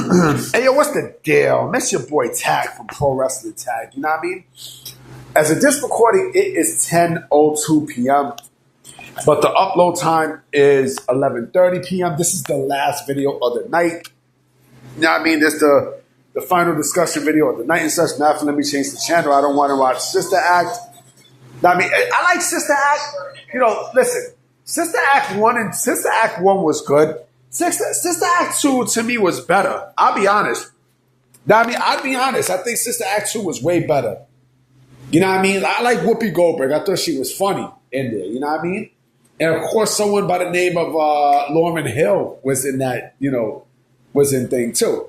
Hey, yo, what's the deal? Miss your boy Tag from Pro Wrestling Tag. You know what I mean? As of this recording, it is 10:02 p.m., but the upload time is 11:30 p.m. This is the last video of the night. You know what I mean? This is the final discussion video of the night and such. Now, let me change the channel. I don't want to watch Sister Act. You know what I mean? I like Sister Act. You know, listen. Sister Act 1 and Sister Act 1 was good. Sister Act 2 to me was better. I'll be honest. I'll be honest. I think Sister Act 2 was way better. You know what I mean? I like Whoopi Goldberg. I thought she was funny in there. You know what I mean? And of course, someone by the name of Lauryn Hill was in that, was in thing too.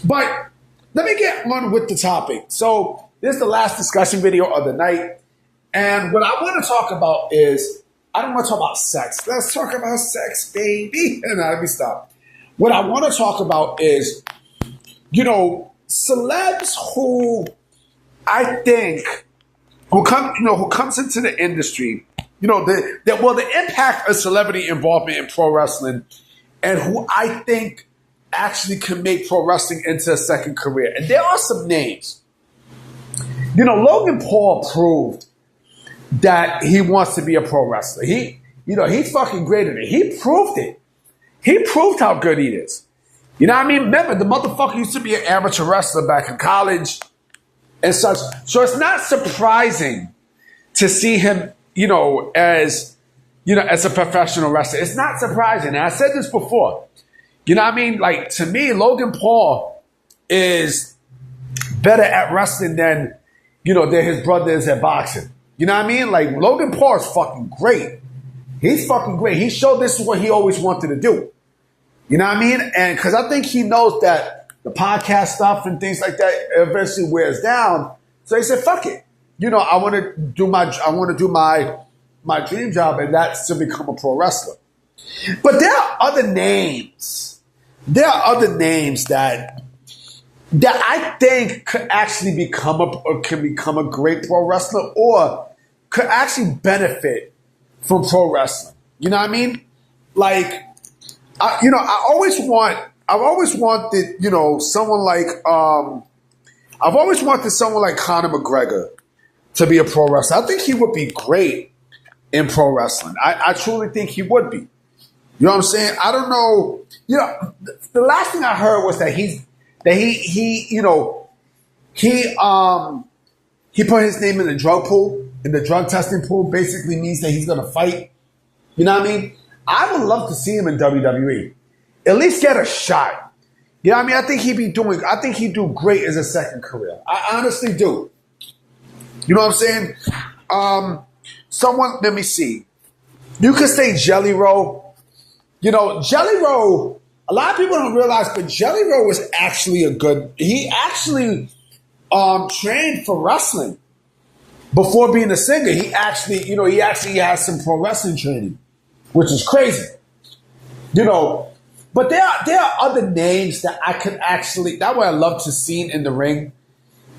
But let me get on with the topic. So this is the last discussion video of the night. And what I want to talk about is, I don't want to talk about sex. Let's talk about sex, baby. No, let me stop. What I want to talk about is, celebs who I think who comes into the industry, the impact of celebrity involvement in pro wrestling, and who I think actually can make pro wrestling into a second career. And there are some names. Logan Paul proved that he wants to be a pro wrestler. He's fucking great at it. He proved it. He proved how good he is. You know what I mean? Remember, the motherfucker used to be an amateur wrestler back in college and such. So it's not surprising to see him, as a professional wrestler. It's not surprising. And I said this before. You know what I mean? Like, to me, Logan Paul is better at wrestling than his brother is at boxing. You know what I mean? Like, Logan Paul is fucking great. He's fucking great. He showed this is what he always wanted to do. You know what I mean? And because I think he knows that the podcast stuff and things like that eventually wears down. So he said, fuck it. I want to do my dream job, and that's to become a pro wrestler. But there are other names. There are other names that I think could actually become a great pro wrestler, or could actually benefit from pro wrestling. You know what I mean? Like, I've always wanted someone like Conor McGregor to be a pro wrestler. I think he would be great in pro wrestling. I truly think he would be. You know what I'm saying? I don't know. The last thing I heard was that he put his name in the drug pool, in the drug testing pool. Basically means that he's going to fight. You know what I mean? I would love to see him in WWE. At least get a shot. You know what I mean? I think he'd do great as a second career. I honestly do. You know what I'm saying? Let me see. You could say Jelly Roll. Jelly Roll, a lot of people don't realize, but Jelly Roll was actually he actually trained for wrestling before being a singer. He actually has some pro wrestling training, which is crazy. But there are other names that I could that would I love to see in the ring.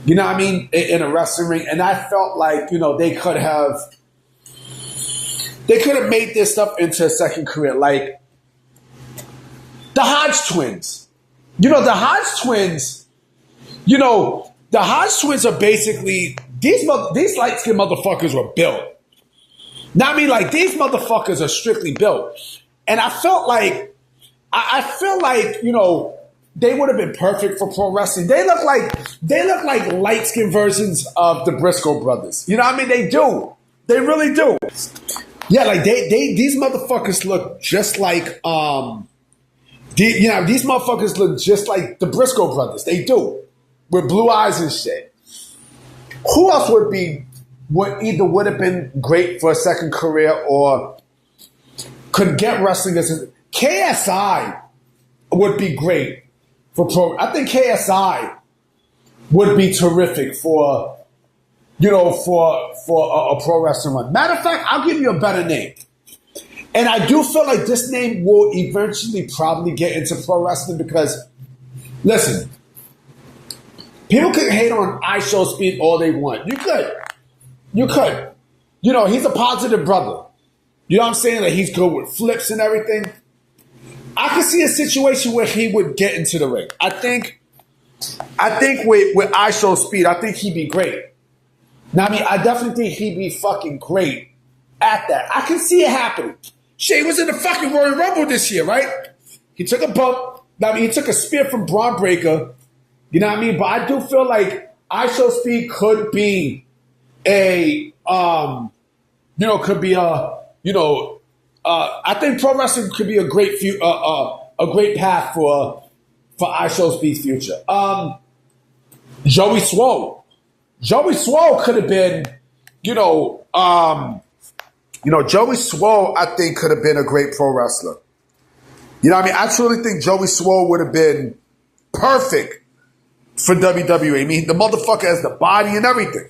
You know what I mean? In a wrestling ring. And I felt like, they could have made this stuff into a second career. Like the Hodge twins. The Hodge twins, the Hodge twins are basically, these light-skinned motherfuckers were built. Now, I mean, like, these motherfuckers are strictly built. And I felt like, they would have been perfect for pro wrestling. They look like light-skinned versions of the Briscoe brothers. You know what I mean? They do. They really do. Yeah, like these motherfuckers look just like these motherfuckers look just like the Briscoe brothers. They do. With blue eyes and shit. Who else would have been great for a second career or could get wrestling as KSI would be great for pro. I think KSI would be terrific for a pro wrestling run. Matter of fact, I'll give you a better name. And I do feel like this name will eventually probably get into pro wrestling because, listen, people can hate on IShowSpeed all they want. You could. He's a positive brother. You know what I'm saying? Like, he's good with flips and everything. I could see a situation where he would get into the ring. I think with ISO speed, I think he'd be great. Now, I mean, I definitely think he'd be fucking great at that. I can see it happening. Shit, he was in the fucking Royal Rumble this year, right? He took a bump. I mean, he took a spear from Braun Breaker. You know what I mean? But I do feel like ISO speed could be I think pro wrestling could be a great path for ISO Speed's future. Joey Swole could have been, Joey Swole, I think, could have been a great pro wrestler. You know what I mean? I truly think Joey Swole would have been perfect for WWE. I mean, the motherfucker has the body and everything.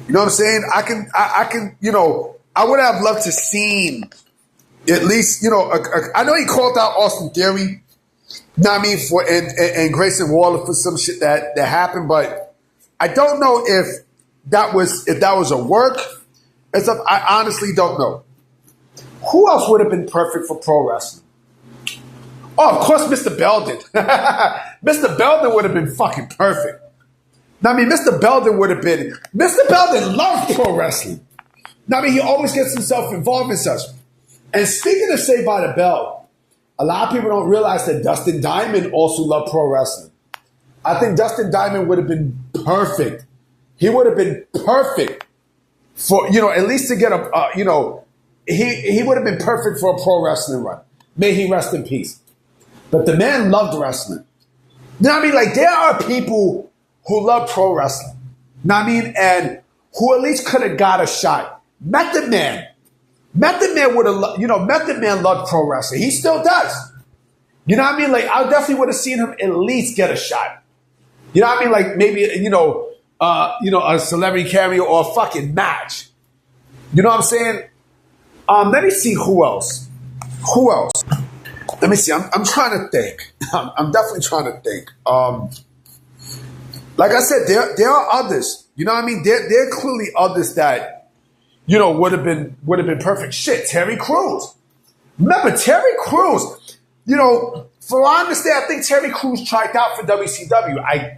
You know what I'm saying? I can, I would have loved to seen at least, I know he called out Austin Theory, you know what I mean, and Grayson Waller for some shit that happened, but I don't know if that was a work. I honestly don't know. Who else would have been perfect for pro wrestling? Oh, of course, Mr. Belden. Mr. Belden would have been fucking perfect. Now, I mean, Mr. Belden loves pro wrestling. Now, I mean, he always gets himself involved in such. And speaking of Saved by the Bell, a lot of people don't realize that Dustin Diamond also loved pro wrestling. I think Dustin Diamond would have been perfect. He would have been perfect for, at least to get he would have been perfect for a pro wrestling run. May he rest in peace. But the man loved wrestling. You know what I mean? Like, there are people who love pro wrestling. You know what I mean? And who at least could have got a shot. Method Man would have, Method Man loved pro wrestling. He still does. You know what I mean? Like, I definitely would have seen him at least get a shot. You know what I mean? Like, maybe, a celebrity cameo or a fucking match. You know what I'm saying? Let me see who else. Let me see. I'm trying to think. I'm definitely trying to think. Like I said, there are others. You know what I mean? There are clearly others that, would have been perfect. Shit, Terry Crews. Remember, Terry Crews, for I understand, I think Terry Crews tried out for WCW. I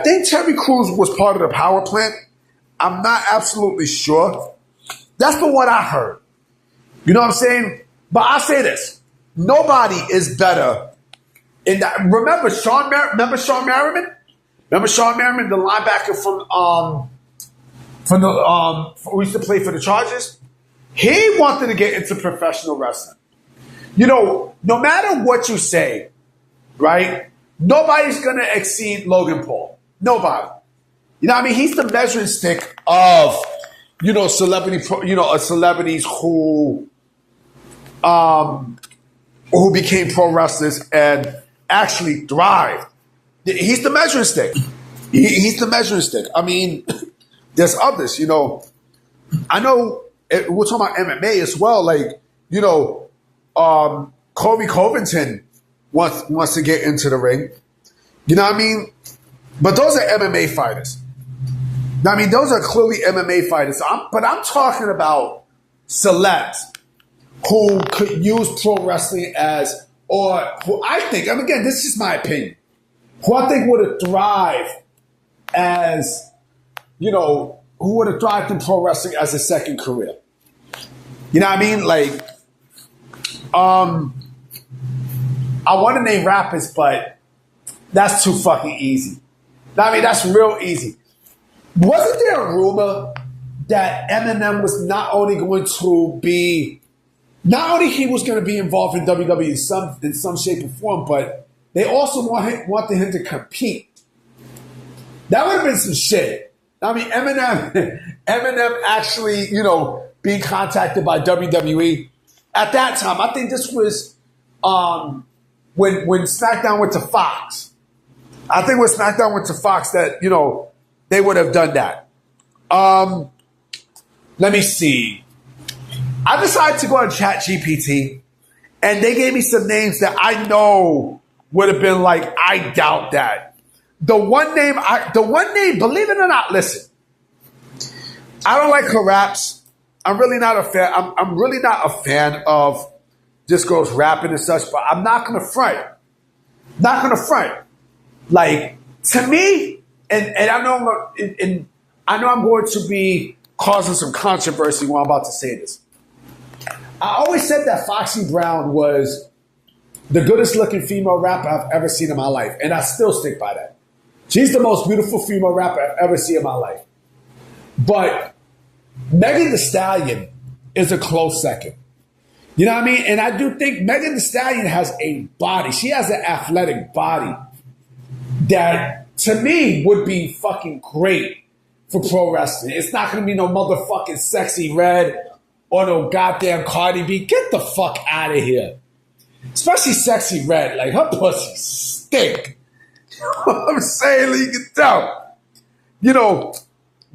think Terry Crews was part of the power plant. I'm not absolutely sure. That's from what I heard. You know what I'm saying? But I say this. Nobody is better in that. Remember Sean Merriman? Remember Sean Merriman, the linebacker who used to play for the Chargers? He wanted to get into professional wrestling. No matter what you say, right? Nobody's going to exceed Logan Paul. Nobody. You know what I mean? He's the measuring stick of, celebrities who became pro wrestlers and actually thrived. He's the measuring stick. He's the measuring stick. I mean, there's others, I know we're talking about MMA as well. Like, Kobe Covington wants to get into the ring. You know what I mean? But those are MMA fighters. I mean, those are clearly MMA fighters. But I'm talking about celebs who could use pro wrestling or who I think, again, this is just my opinion, who I think would have thrived as, who would have thrived in pro wrestling as a second career. You know what I mean? Like, I want to name rappers, but that's too fucking easy. I mean, that's real easy. Wasn't there a rumor that Eminem was not only he was going to be involved in WWE in some shape or form, but they also wanted him to compete. That would have been some shit. I mean, Eminem actually, being contacted by WWE at that time. I think this was when SmackDown went to Fox. I think when SmackDown went to Fox that, they would have done that. Let me see. I decided to go on ChatGPT, and they gave me some names that I know would have been like, I doubt that. The one name, believe it or not, listen. I don't like her raps. I'm really not a fan. I'm really not a fan of just goes rapping and such. But I'm not gonna front. Not gonna front. Like, to me, and I know I'm going to be causing some controversy when I'm about to say this. I always said that Foxy Brown was the goodest looking female rapper I've ever seen in my life, and I still stick by that. She's the most beautiful female rapper I've ever seen in my life. But Megan Thee Stallion is a close second. You know what I mean? And I do think Megan Thee Stallion has a body. She has an athletic body that, to me, would be fucking great for pro wrestling. It's not going to be no motherfucking Sexy Red or no goddamn Cardi B. Get the fuck out of here. Especially Sexy Red. Like, her pussy stink. You know what I'm saying? You can tell. You know,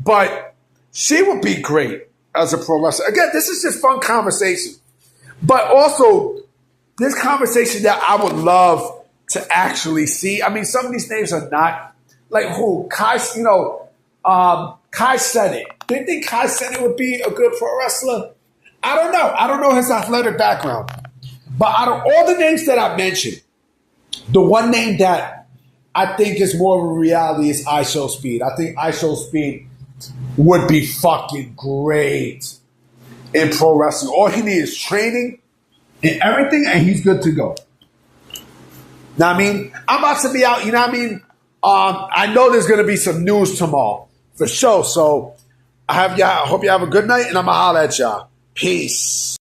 but she would be great as a pro wrestler. Again, this is just fun conversation. But also, this conversation that I would love to actually see. I mean, some of these names are not, like who? Kai, Kai Cenat. Do you think Kai Cenat would be a good pro wrestler? I don't know. I don't know his athletic background. But out of all the names that I mentioned, the one name that I think is more of a reality is IShowSpeed. I think IShowSpeed would be fucking great in pro wrestling. All he needs is training and everything, and he's good to go. Know what I mean? I'm about to be out, you know what I mean? I know there's going to be some news tomorrow, for sure. So I hope you have a good night, and I'm going to holler at y'all. Peace.